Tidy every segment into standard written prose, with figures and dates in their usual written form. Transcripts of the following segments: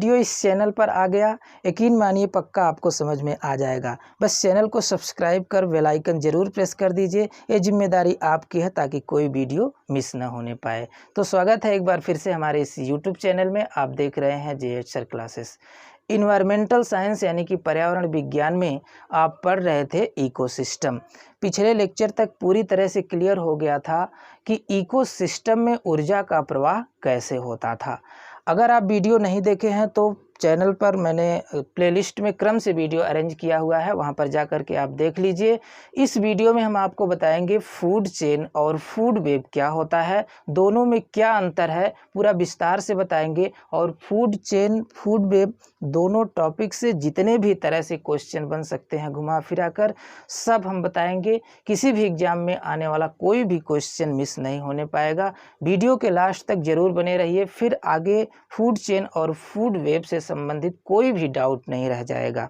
Video इस channel पर आ गया, यकीन मानिए पक्का आपको समझ में आ जाएगा। बस चैनल को सब्सक्राइब कर बेल आइकन ज़रूर प्रेस कर दीजिए, ये जिम्मेदारी आपकी है ताकि कोई वीडियो मिस ना होने पाए। तो स्वागत है एक बार फिर से हमारे इस यूट्यूब चैनल में। आप देख रहे हैं JH sir classes. Environmental science यानी कि पर्यावरण विज्ञान में आप पढ़ रहे थे इकोसिस्टम। पिछले लेक्चर तक पूरी तरह से क्लियर हो गया था कि इकोसिस्टम में ऊर्जा का प्रवाह कैसे होता था। अगर आप वीडियो नहीं देखे हैं तो चैनल पर मैंने प्लेलिस्ट में क्रम से वीडियो अरेंज किया हुआ है, वहां पर जा कर के आप देख लीजिए। इस वीडियो में हम आपको बताएंगे फूड चेन और फूड वेब क्या होता है, दोनों में क्या अंतर है, पूरा विस्तार से बताएंगे। और फूड चेन फूड वेब दोनों टॉपिक से जितने भी तरह से क्वेश्चन बन सकते हैं घुमा फिरा कर सब हम बताएंगे। किसी भी एग्जाम में आने वाला कोई भी क्वेश्चन मिस नहीं होने पाएगा। वीडियो के लास्ट तक जरूर बने रहिए, फिर आगे फूड चेन और फूड वेब से संबंधित कोई भी डाउट नहीं रह जाएगा।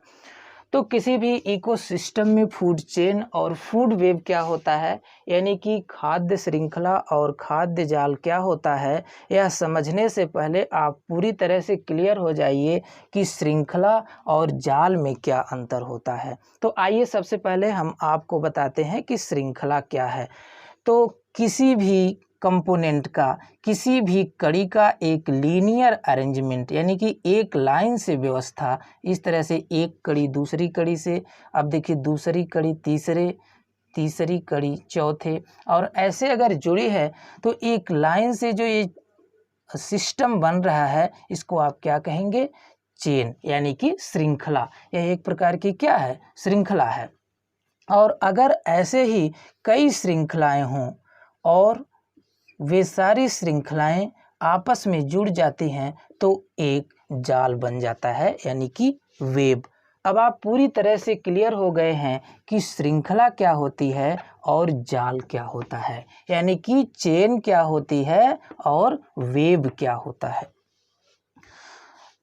तो किसी भी इकोसिस्टम में फूड चेन और फूड वेब क्या होता है, यानी कि खाद्य श्रृंखला और खाद्य जाल क्या होता है, यह समझने से पहले आप पूरी तरह से क्लियर हो जाइए कि श्रृंखला और जाल में क्या अंतर होता है। तो आइए सबसे पहले हम आपको बताते हैं कि श्रृंखला क्या है। तो किसी भी कंपोनेंट का, किसी भी कड़ी का एक लीनियर अरेंजमेंट यानी कि एक लाइन से व्यवस्था, इस तरह से एक कड़ी दूसरी कड़ी से, अब देखिए दूसरी कड़ी तीसरी कड़ी चौथे, और ऐसे अगर जुड़ी है तो एक लाइन से जो ये सिस्टम बन रहा है इसको आप क्या कहेंगे, चेन यानी कि श्रृंखला। यह एक प्रकार की क्या है, श्रृंखला है। और अगर ऐसे ही कई श्रृंखलाएं हों और वे सारी श्रृंखलाएं आपस में जुड़ जाती हैं तो एक जाल बन जाता है यानी कि वेब। अब आप पूरी तरह से क्लियर हो गए हैं कि श्रृंखला क्या होती है और जाल क्या होता है, यानी कि चेन क्या होती है और वेब क्या होता है।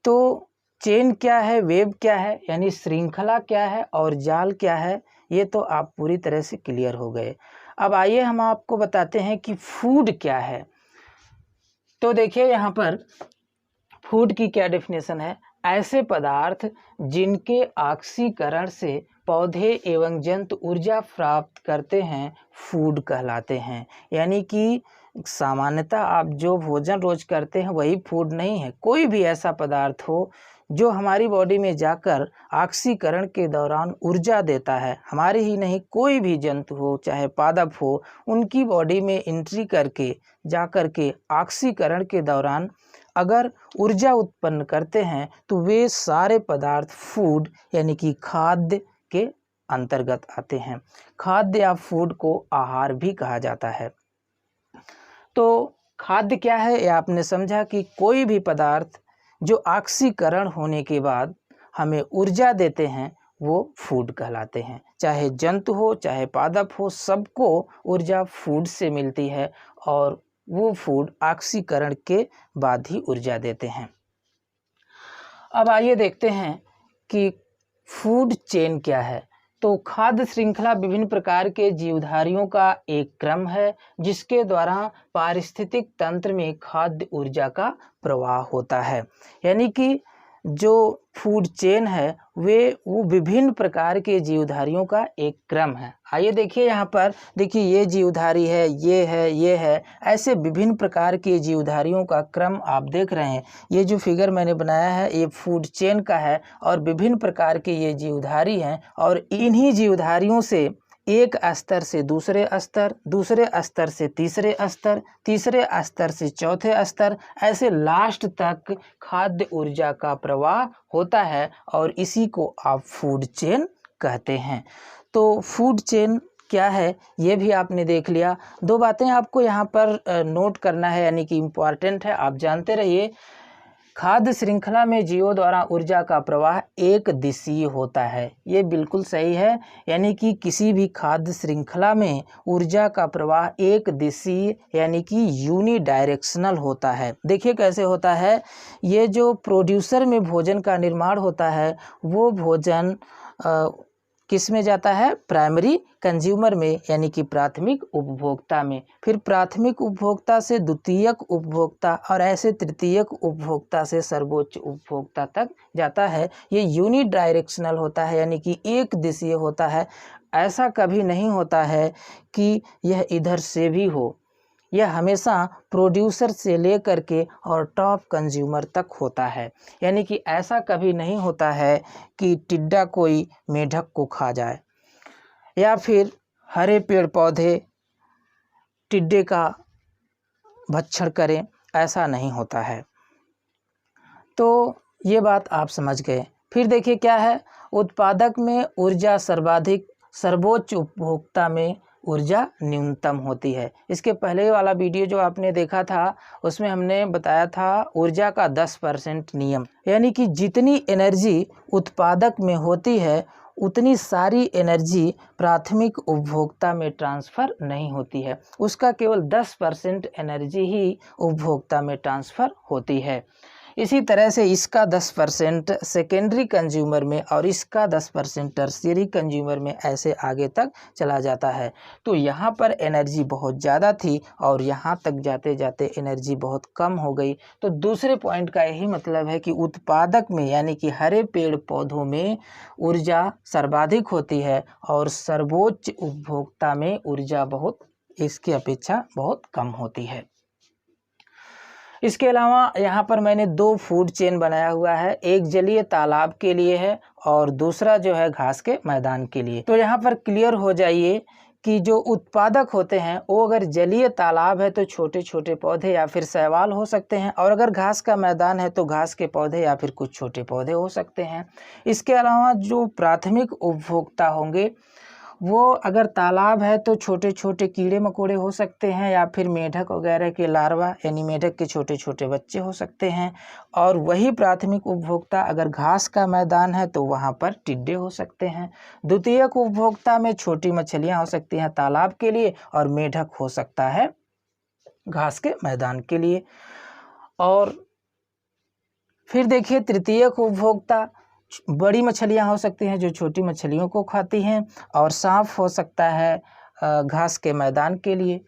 तो चेन क्या है, वेब क्या है, यानी श्रृंखला क्या है और जाल क्या है, ये तो आप पूरी तरह से क्लियर हो गए। अब आइए हम आपको बताते हैं कि फूड क्या है। तो देखिए यहाँ पर फूड की क्या डेफिनेशन है, ऐसे पदार्थ जिनके ऑक्सीकरण से पौधे एवं जंतु ऊर्जा प्राप्त करते हैं फूड कहलाते हैं। यानी कि सामान्यतः आप जो भोजन रोज करते हैं वही फूड नहीं है, कोई भी ऐसा पदार्थ हो जो हमारी बॉडी में जाकर ऑक्सीकरण के दौरान ऊर्जा देता है। हमारी ही नहीं, कोई भी जंतु हो चाहे पादप हो, उनकी बॉडी में एंट्री करके जाकर के ऑक्सीकरण के दौरान अगर ऊर्जा उत्पन्न करते हैं तो वे सारे पदार्थ फूड यानी कि खाद्य के अंतर्गत आते हैं। खाद्य या फूड को आहार भी कहा जाता है। तो खाद्य क्या है, यह आपने समझा कि कोई भी पदार्थ जो ऑक्सीकरण होने के बाद हमें ऊर्जा देते हैं वो फूड कहलाते हैं। चाहे जंतु हो चाहे पादप हो, सबको ऊर्जा फूड से मिलती है और वो फूड ऑक्सीकरण के बाद ही ऊर्जा देते हैं। अब आइए देखते हैं कि फूड चेन क्या है। तो खाद्य श्रृंखला विभिन्न प्रकार के जीवधारियों का एक क्रम है जिसके द्वारा पारिस्थितिक तंत्र में खाद्य ऊर्जा का प्रवाह होता है। यानी कि जो फूड चेन है वो विभिन्न प्रकार के जीवधारियों का एक क्रम है। आइए देखिए यहाँ पर, देखिए ये जीवधारी है, ये है, ऐसे विभिन्न प्रकार के जीवधारियों का क्रम आप देख रहे हैं। ये जो फिगर मैंने बनाया है ये फूड चेन का है और विभिन्न प्रकार के ये जीवधारी हैं और इन्हीं जीवधारियों से एक स्तर से दूसरे स्तर, दूसरे स्तर से तीसरे स्तर, तीसरे स्तर से चौथे स्तर, ऐसे लास्ट तक खाद्य ऊर्जा का प्रवाह होता है और इसी को आप फूड चेन कहते हैं। तो फूड चेन क्या है ये भी आपने देख लिया। दो बातें आपको यहाँ पर नोट करना है यानी कि इम्पॉर्टेंट है, आप जानते रहिए। खाद्य श्रृंखला में जीवों द्वारा ऊर्जा का प्रवाह एक दिशीय होता है, ये बिल्कुल सही है। यानी कि किसी भी खाद्य श्रृंखला में ऊर्जा का प्रवाह एक दिशीय यानी कि यूनी डायरेक्शनल होता है। देखिए कैसे होता है, ये जो प्रोड्यूसर में भोजन का निर्माण होता है वो भोजन किस में जाता है? प्राइमरी कंज्यूमर में, यानी कि प्राथमिक उपभोक्ता में। फिर प्राथमिक उपभोक्ता से द्वितीयक उपभोक्ता और ऐसे तृतीयक उपभोक्ता से सर्वोच्च उपभोक्ता तक जाता है। ये यूनि डायरेक्शनल होता है, यानी कि एक दिशीय होता है। ऐसा कभी नहीं होता है कि यह इधर से भी हो। यह हमेशा प्रोड्यूसर से लेकर के और टॉप कंज्यूमर तक होता है। यानी कि ऐसा कभी नहीं होता है कि टिड्डा कोई मेढक को खा जाए या फिर हरे पेड़ पौधे टिड्डे का भक्षण करें, ऐसा नहीं होता है। तो ये बात आप समझ गए। फिर देखिए क्या है, उत्पादक में ऊर्जा सर्वाधिक, सर्वोच्च उपभोक्ता में ऊर्जा न्यूनतम होती है। इसके पहले वाला वीडियो जो आपने देखा था उसमें हमने बताया था ऊर्जा का 10% नियम, यानी कि जितनी एनर्जी उत्पादक में होती है उतनी सारी एनर्जी प्राथमिक उपभोक्ता में ट्रांसफ़र नहीं होती है। उसका केवल 10% एनर्जी ही उपभोक्ता में ट्रांसफ़र होती है। इसी तरह से इसका 10% सेकेंडरी कंज्यूमर में और इसका 10% टर्शियरी कंज्यूमर में, ऐसे आगे तक चला जाता है। तो यहाँ पर एनर्जी बहुत ज़्यादा थी और यहाँ तक जाते जाते एनर्जी बहुत कम हो गई। तो दूसरे पॉइंट का यही मतलब है कि उत्पादक में, यानी कि हरे पेड़ पौधों में ऊर्जा सर्वाधिक होती है और सर्वोच्च उपभोक्ता में ऊर्जा बहुत इसकी अपेक्षा बहुत कम होती है। इसके अलावा यहाँ पर मैंने 2 फूड चेन बनाया हुआ है, एक जलीय तालाब के लिए है और दूसरा जो है घास के मैदान के लिए। तो यहाँ पर क्लियर हो जाइए कि जो उत्पादक होते हैं वो अगर जलीय तालाब है तो छोटे छोटे पौधे या फिर शैवाल हो सकते हैं, और अगर घास का मैदान है तो घास के पौधे या फिर कुछ छोटे पौधे हो सकते हैं। इसके अलावा जो प्राथमिक उपभोक्ता होंगे वो अगर तालाब है तो छोटे छोटे कीड़े मकोड़े हो सकते हैं या फिर मेढक वगैरह के लार्वा, यानी मेढक के छोटे छोटे बच्चे हो सकते हैं। और वही प्राथमिक उपभोक्ता अगर घास का मैदान है तो वहाँ पर टिड्डे हो सकते हैं। द्वितीयक उपभोक्ता में छोटी मछलियाँ हो सकती हैं तालाब के लिए और मेढक हो सकता है घास के मैदान के लिए। और फिर देखिए तृतीयक उपभोक्ता, बड़ी मछलियाँ हो सकती हैं जो छोटी मछलियों को खाती हैं, और सांप हो सकता है घास के मैदान के लिए।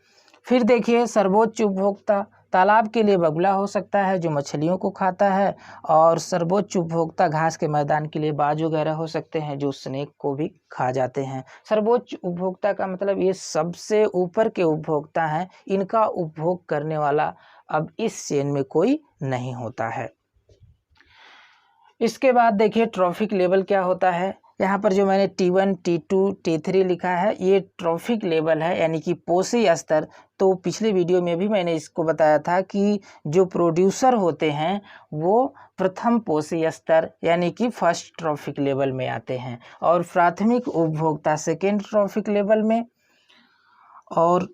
फिर देखिए सर्वोच्च उपभोक्ता, तालाब के लिए बगुला हो सकता है जो मछलियों को खाता है, और सर्वोच्च उपभोक्ता घास के मैदान के लिए बाज वगैरह हो सकते हैं जो स्नेक को भी खा जाते हैं। सर्वोच्च उपभोक्ता का मतलब ये सबसे ऊपर के उपभोक्ता हैं, इनका उपभोग करने वाला अब इस चेन में कोई नहीं होता है। इसके बाद देखिए ट्रॉफिक लेवल क्या होता है। यहाँ पर जो मैंने T1, T2, T3 लिखा है ये ट्रॉफिक लेवल है, यानी कि पोषी स्तर। तो पिछले वीडियो में भी मैंने इसको बताया था कि जो प्रोड्यूसर होते हैं वो प्रथम पोषी स्तर यानी कि फर्स्ट ट्रॉफिक लेवल में आते हैं, और प्राथमिक उपभोक्ता सेकेंड ट्रॉफिक लेवल में, और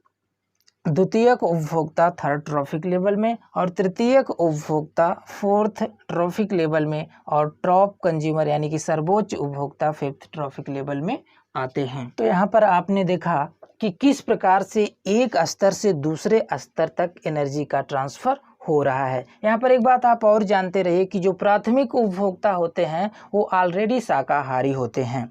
द्वितीयक उपभोक्ता थर्ड ट्रॉफिक लेवल में, और तृतीयक उपभोक्ता फोर्थ ट्रॉफिक लेवल में, और टॉप कंज्यूमर यानी कि सर्वोच्च उपभोक्ता फिफ्थ ट्रॉफिक लेवल में आते हैं। तो यहाँ पर आपने देखा कि किस प्रकार से एक स्तर से दूसरे स्तर तक एनर्जी का ट्रांसफ़र हो रहा है। यहाँ पर एक बात आप और जानते रहिए कि जो प्राथमिक उपभोक्ता होते हैं वो ऑलरेडी शाकाहारी होते हैं।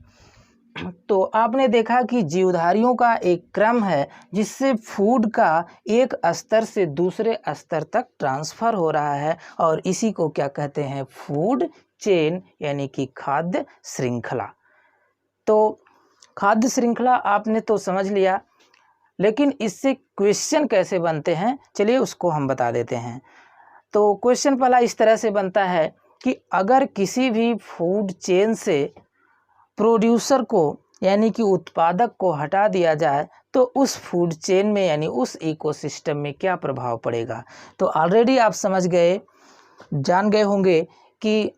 तो आपने देखा कि जीवधारियों का एक क्रम है जिससे फूड का एक स्तर से दूसरे स्तर तक ट्रांसफ़र हो रहा है, और इसी को क्या कहते हैं? फूड चेन, यानी कि खाद्य श्रृंखला। तो खाद्य श्रृंखला आपने तो समझ लिया, लेकिन इससे क्वेश्चन कैसे बनते हैं चलिए उसको हम बता देते हैं। तो क्वेश्चन पहला इस तरह से बनता है कि अगर किसी भी फूड चेन से प्रोड्यूसर को यानी कि उत्पादक को हटा दिया जाए तो उस फूड चेन में यानी उस इकोसिस्टम में क्या प्रभाव पड़ेगा। तो ऑलरेडी आप समझ गए, जान गए होंगे कि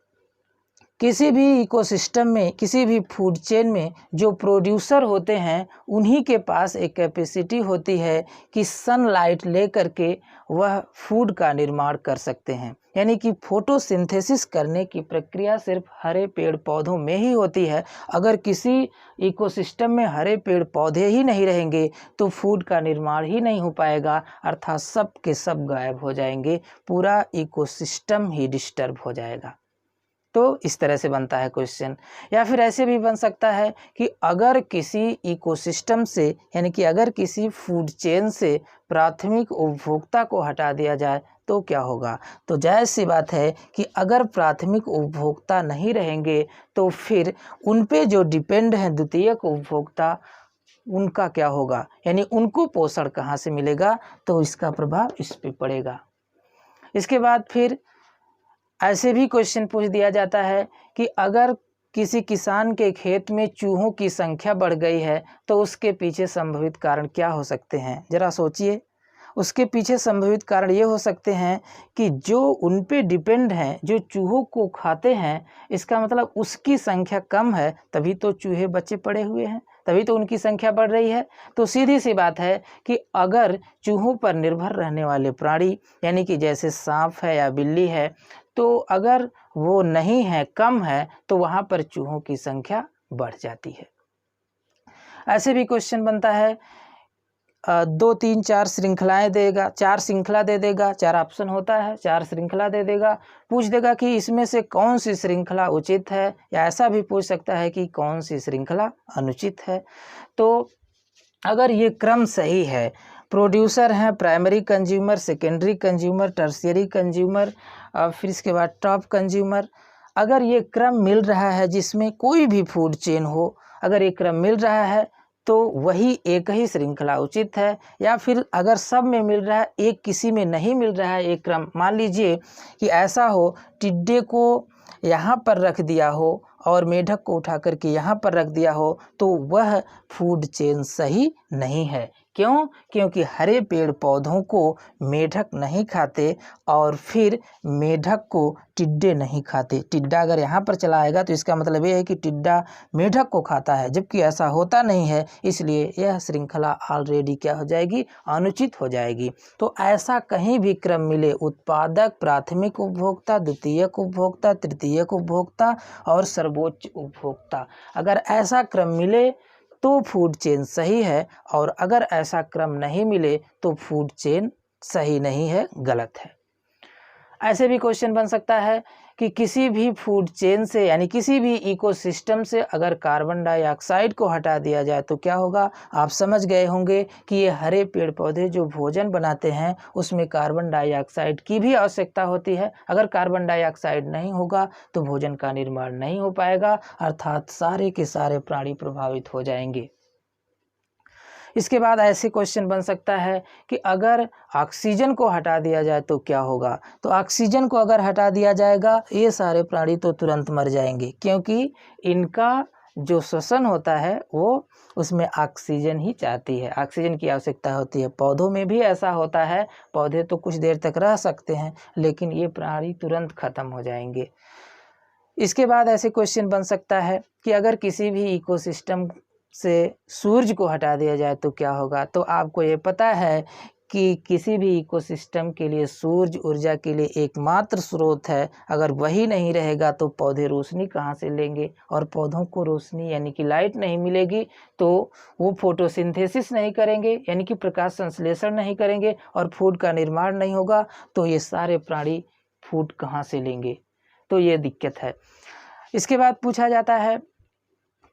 किसी भी इकोसिस्टम में, किसी भी फूड चेन में जो प्रोड्यूसर होते हैं उन्हीं के पास एक कैपेसिटी होती है कि सनलाइट ले करके वह फूड का निर्माण कर सकते हैं। यानी कि फोटोसिंथेसिस करने की प्रक्रिया सिर्फ हरे पेड़ पौधों में ही होती है। अगर किसी इकोसिस्टम में हरे पेड़ पौधे ही नहीं रहेंगे तो फूड का निर्माण ही नहीं हो पाएगा, अर्थात सब के सब गायब हो जाएंगे, पूरा इकोसिस्टम ही डिस्टर्ब हो जाएगा। तो इस तरह से बनता है क्वेश्चन। या फिर ऐसे भी बन सकता है कि अगर किसी इकोसिस्टम से यानी कि अगर किसी फूड चेन से प्राथमिक उपभोक्ता को हटा दिया जाए तो क्या होगा। तो जायज़ सी बात है कि अगर प्राथमिक उपभोक्ता नहीं रहेंगे तो फिर उन पे जो डिपेंड हैं द्वितीयक उपभोक्ता, उनका क्या होगा, यानी उनको पोषण कहाँ से मिलेगा, तो इसका प्रभाव इस पे पड़ेगा। इसके बाद फिर ऐसे भी क्वेश्चन पूछ दिया जाता है कि अगर किसी किसान के खेत में चूहों की संख्या बढ़ गई है तो उसके पीछे संभवित कारण क्या हो सकते हैं। ज़रा सोचिए, उसके पीछे संभवित कारण ये हो सकते हैं कि जो उन पे डिपेंड हैं, जो चूहों को खाते हैं, इसका मतलब उसकी संख्या कम है, तभी तो चूहे बचे पड़े हुए हैं, तभी तो उनकी संख्या बढ़ रही है। तो सीधी सी बात है कि अगर चूहों पर निर्भर रहने वाले प्राणी यानी कि जैसे सांप है या बिल्ली है, तो अगर वो नहीं है, कम है, तो वहाँ पर चूहों की संख्या बढ़ जाती है। ऐसे भी क्वेश्चन बनता है 2, 3, 4 श्रृंखलाएं देगा, 4 श्रृंखला दे देगा, 4 ऑप्शन होता है, 4 श्रृंखला दे देगा, पूछ देगा कि इसमें से कौन सी श्रृंखला उचित है, या ऐसा भी पूछ सकता है कि कौन सी श्रृंखला अनुचित है। तो अगर ये क्रम सही है, प्रोड्यूसर हैं, primary consumer, secondary consumer, tertiary consumer, फिर इसके बाद टॉप कंज्यूमर, अगर ये क्रम मिल रहा है जिसमें कोई भी फूड चेन हो, अगर ये क्रम मिल रहा है तो वही एक ही श्रृंखला उचित है। या फिर अगर सब में मिल रहा है, एक किसी में नहीं मिल रहा है एक क्रम, मान लीजिए कि ऐसा हो टिड्डे को यहाँ पर रख दिया हो और मेढक को उठा करके यहाँ पर रख दिया हो, तो वह फूड चेन सही नहीं है। क्यों? क्योंकि हरे पेड़ पौधों को मेढक नहीं खाते और फिर मेढक को टिड्डे नहीं खाते। टिड्डा अगर यहाँ पर चला आएगा तो इसका मतलब ये है कि टिड्डा मेढक को खाता है, जबकि ऐसा होता नहीं है। इसलिए यह श्रृंखला ऑलरेडी क्या हो जाएगी, अनुचित हो जाएगी। तो ऐसा कहीं भी क्रम मिले, उत्पादक, प्राथमिक उपभोक्ता, द्वितीयक उपभोक्ता, तृतीयक उपभोक्ता और सर्वोच्च उपभोक्ता, अगर ऐसा क्रम मिले तो फूड चेन सही है, और अगर ऐसा क्रम नहीं मिले तो फूड चेन सही नहीं है, गलत है। ऐसे भी क्वेश्चन बन सकता है कि किसी भी फूड चेन से यानी किसी भी इकोसिस्टम से अगर कार्बन डाइऑक्साइड को हटा दिया जाए तो क्या होगा। आप समझ गए होंगे कि ये हरे पेड़ पौधे जो भोजन बनाते हैं उसमें कार्बन डाइऑक्साइड की भी आवश्यकता होती है। अगर कार्बन डाइऑक्साइड नहीं होगा तो भोजन का निर्माण नहीं हो पाएगा, अर्थात सारे के सारे प्राणी प्रभावित हो जाएंगे। इसके बाद ऐसे क्वेश्चन बन सकता है कि अगर ऑक्सीजन को हटा दिया जाए तो क्या होगा। तो ऑक्सीजन को अगर हटा दिया जाएगा, ये सारे प्राणी तो तुरंत मर जाएंगे, क्योंकि इनका जो श्वसन होता है वो उसमें ऑक्सीजन ही चाहती है, ऑक्सीजन की आवश्यकता होती है। पौधों में भी ऐसा होता है, पौधे तो कुछ देर तक रह सकते हैं, लेकिन ये प्राणी तुरंत खत्म हो जाएंगे। इसके बाद ऐसे क्वेश्चन बन सकता है कि अगर किसी भी इकोसिस्टम से सूरज को हटा दिया जाए तो क्या होगा। तो आपको ये पता है कि किसी भी इकोसिस्टम के लिए सूर्य ऊर्जा के लिए एकमात्र स्रोत है। अगर वही नहीं रहेगा तो पौधे रोशनी कहाँ से लेंगे, और पौधों को रोशनी यानी कि लाइट नहीं मिलेगी तो वो फोटोसिंथेसिस नहीं करेंगे, यानी कि प्रकाश संश्लेषण नहीं करेंगे, और फूड का निर्माण नहीं होगा। तो ये सारे प्राणी फूड कहाँ से लेंगे, तो ये दिक्कत है। इसके बाद पूछा जाता है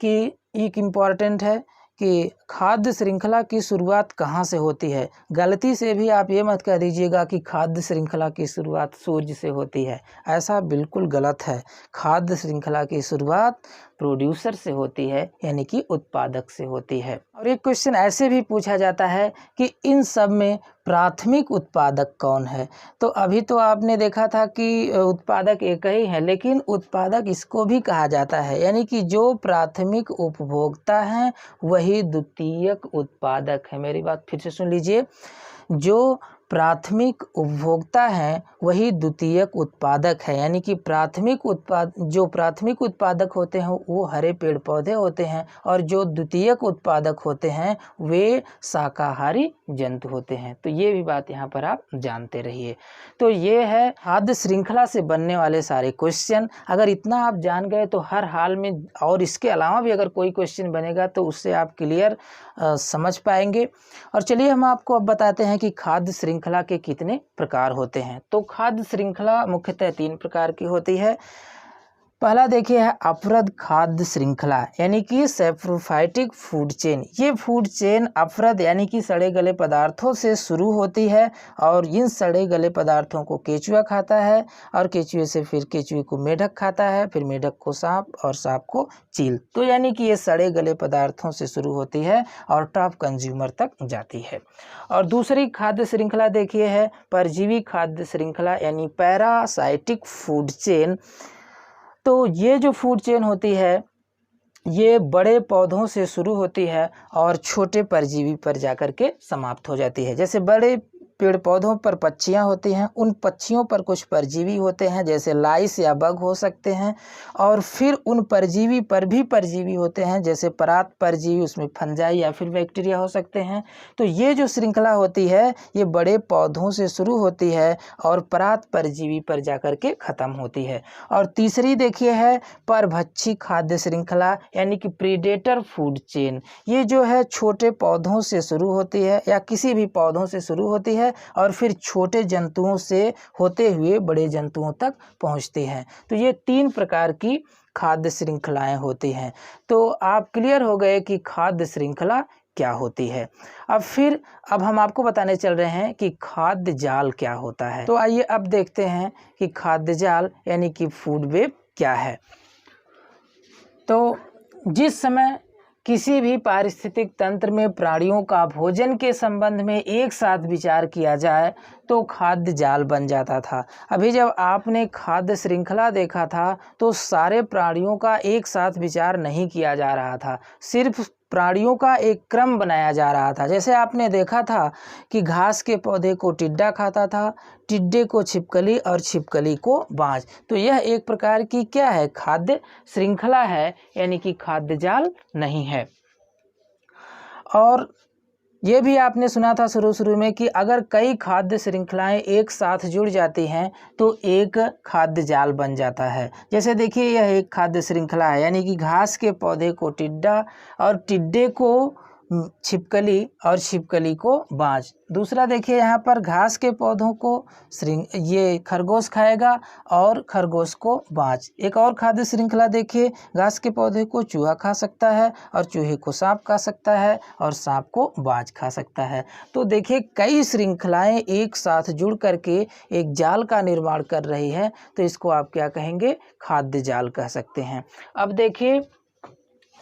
कि एक इम्पॉर्टेंट है कि खाद्य श्रृंखला की शुरुआत कहाँ से होती है। गलती से भी आप ये मत कह दीजिएगा कि खाद्य श्रृंखला की शुरुआत सूर्य से होती है, ऐसा बिल्कुल गलत है। खाद्य श्रृंखला की शुरुआत प्रोड्यूसर से होती है, यानी कि उत्पादक से होती है। और एक क्वेश्चन ऐसे भी पूछा जाता है कि इन सब में प्राथमिक उत्पादक कौन है। तो अभी तो आपने देखा था कि उत्पादक एक ही है, लेकिन उत्पादक इसको भी कहा जाता है, यानी कि जो प्राथमिक उपभोक्ता हैं वही द्वितीयक उत्पादक है। मेरी बात फिर से सुन लीजिए, जो प्राथमिक उपभोक्ता हैं वही द्वितीयक उत्पादक है, यानी कि जो प्राथमिक उत्पादक होते हैं वो हरे पेड़ पौधे होते हैं, और जो द्वितीयक उत्पादक होते हैं वे शाकाहारी जंतु होते हैं। तो ये भी बात यहाँ पर आप जानते रहिए। तो ये है खाद्य श्रृंखला से बनने वाले सारे क्वेश्चन। अगर इतना आप जान गए तो हर हाल में, और इसके अलावा भी अगर कोई क्वेश्चन बनेगा तो उससे आप क्लियर समझ पाएंगे। और चलिए हम आपको अब बताते हैं कि खाद्य श्रृंखला के कितने प्रकार होते हैं। तो खाद्य श्रृंखला मुख्यतः 3 प्रकार की होती है। पहला देखिए है अवरद खाद्य श्रृंखला यानी कि सैप्रोफाइटिक फूड चेन। ये फूड चेन अवरद यानी कि सड़े गले पदार्थों से शुरू होती है और इन सड़े गले पदार्थों को केंचुआ खाता है और केंचुए से फिर केंचुए को मेढक खाता है, फिर मेढक को सांप और सांप को चील। तो यानी कि ये सड़े गले पदार्थों से शुरू होती है और टॉप कंज्यूमर तक जाती है। और दूसरी खाद्य श्रृंखला देखिए है परजीवी खाद्य श्रृंखला यानी पैरासाइटिक फूड चेन। तो ये जो फूड चेन होती है ये बड़े पौधों से शुरू होती है और छोटे परजीवी पर जाकर के समाप्त हो जाती है। जैसे बड़े पेड़ पौधों पर पक्षियाँ होती हैं, उन पक्षियों पर कुछ परजीवी होते हैं जैसे लाइस या बग हो सकते हैं, और फिर उन परजीवी पर भी परजीवी होते हैं जैसे परात परजीवी, उसमें फंजाई या फिर बैक्टीरिया हो सकते हैं। तो ये जो श्रृंखला होती है ये बड़े पौधों से शुरू होती है और परात परजीवी पर जाकर के ख़त्म होती है। और तीसरी देखिए है परभक्षी खाद्य श्रृंखला यानी कि प्रीडेटर फूड चेन। ये जो है छोटे पौधों से शुरू होती है या किसी भी पौधों से शुरू होती है और फिर छोटे जंतुओं से होते हुए बड़े जंतुओं तक पहुंचती हैं। तो ये 3 प्रकार की खाद्य श्रृंखलाएं होती हैं। तो आप क्लियर हो गए कि खाद्य श्रृंखला क्या होती है। अब हम आपको बताने चल रहे हैं कि खाद्य जाल क्या होता है। तो आइए अब देखते हैं कि खाद्य जाल यानी कि फूड वेब क्या है। तो जिस समय किसी भी पारिस्थितिक तंत्र में प्राणियों का भोजन के संबंध में एक साथ विचार किया जाए तो खाद्य जाल बन जाता था। अभी जब आपने खाद्य श्रृंखला देखा था तो सारे प्राणियों का एक साथ विचार नहीं किया जा रहा था, सिर्फ प्राणियों का एक क्रम बनाया जा रहा था। जैसे आपने देखा था कि घास के पौधे को टिड्डा खाता था, टिड्डे को छिपकली और छिपकली को बाज। तो यह एक प्रकार की क्या है, खाद्य श्रृंखला है, यानी कि खाद्य जाल नहीं है। और ये भी आपने सुना था शुरू में कि अगर कई खाद्य श्रृंखलाएं एक साथ जुड़ जाती हैं तो एक खाद्य जाल बन जाता है। जैसे देखिए यह एक खाद्य श्रृंखला है यानी कि घास के पौधे को टिड्डा और टिड्डे को छिपकली और छिपकली को बाज। दूसरा देखिए यहाँ पर घास के पौधों को ये खरगोश खाएगा और खरगोश को बाज। एक और खाद्य श्रृंखला देखिए, घास के पौधे को चूहा खा सकता है और चूहे को सांप खा सकता है और सांप को बाज खा सकता है। तो देखिए कई श्रृंखलाएं एक साथ जुड़ करके एक जाल का निर्माण कर रही है, तो इसको आप क्या कहेंगे, खाद्य जाल कह सकते हैं। अब देखिए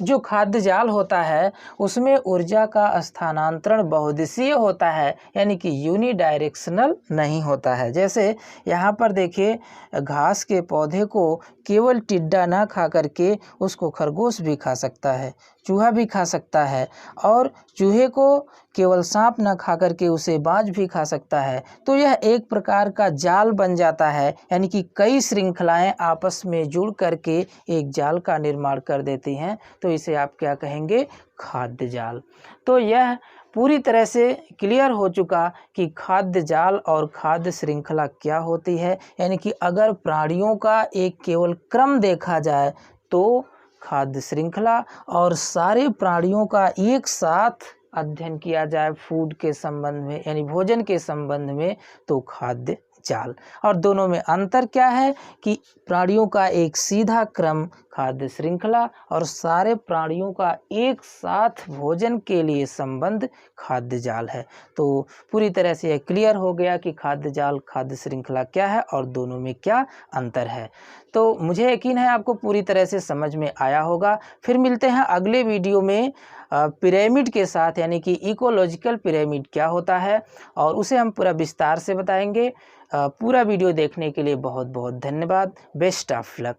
जो खाद्य जाल होता है उसमें ऊर्जा का स्थानांतरण बहुदिशीय होता है, यानी कि यूनिडायरेक्शनल नहीं होता है। जैसे यहाँ पर देखिए घास के पौधे को केवल टिड्डा ना खा करके उसको खरगोश भी खा सकता है, चूहा भी खा सकता है, और चूहे को केवल सांप ना खा करके उसे बाज भी खा सकता है। तो यह एक प्रकार का जाल बन जाता है, यानी कि कई श्रृंखलाएं आपस में जुड़ करके एक जाल का निर्माण कर देती हैं। तो इसे आप क्या कहेंगे, खाद्य जाल। तो यह पूरी तरह से क्लियर हो चुका कि खाद्य जाल और खाद्य श्रृंखला क्या होती है। यानी कि अगर प्राणियों का एक केवल क्रम देखा जाए तो खाद्य श्रृंखला, और सारे प्राणियों का एक साथ अध्ययन किया जाए फूड के संबंध में यानी भोजन के संबंध में तो खाद्य जाल। और दोनों में अंतर क्या है कि प्राणियों का एक सीधा क्रम खाद्य श्रृंखला और सारे प्राणियों का एक साथ भोजन के लिए संबंध खाद्य जाल है। तो पूरी तरह से यह क्लियर हो गया कि खाद्य जाल खाद्य श्रृंखला क्या है और दोनों में क्या अंतर है। तो मुझे यकीन है आपको पूरी तरह से समझ में आया होगा। फिर मिलते हैं अगले वीडियो में पिरामिड के साथ, यानी कि इकोलॉजिकल पिरामिड क्या होता है और उसे हम पूरा विस्तार से बताएंगे। पूरा वीडियो देखने के लिए बहुत बहुत धन्यवाद। Best of luck.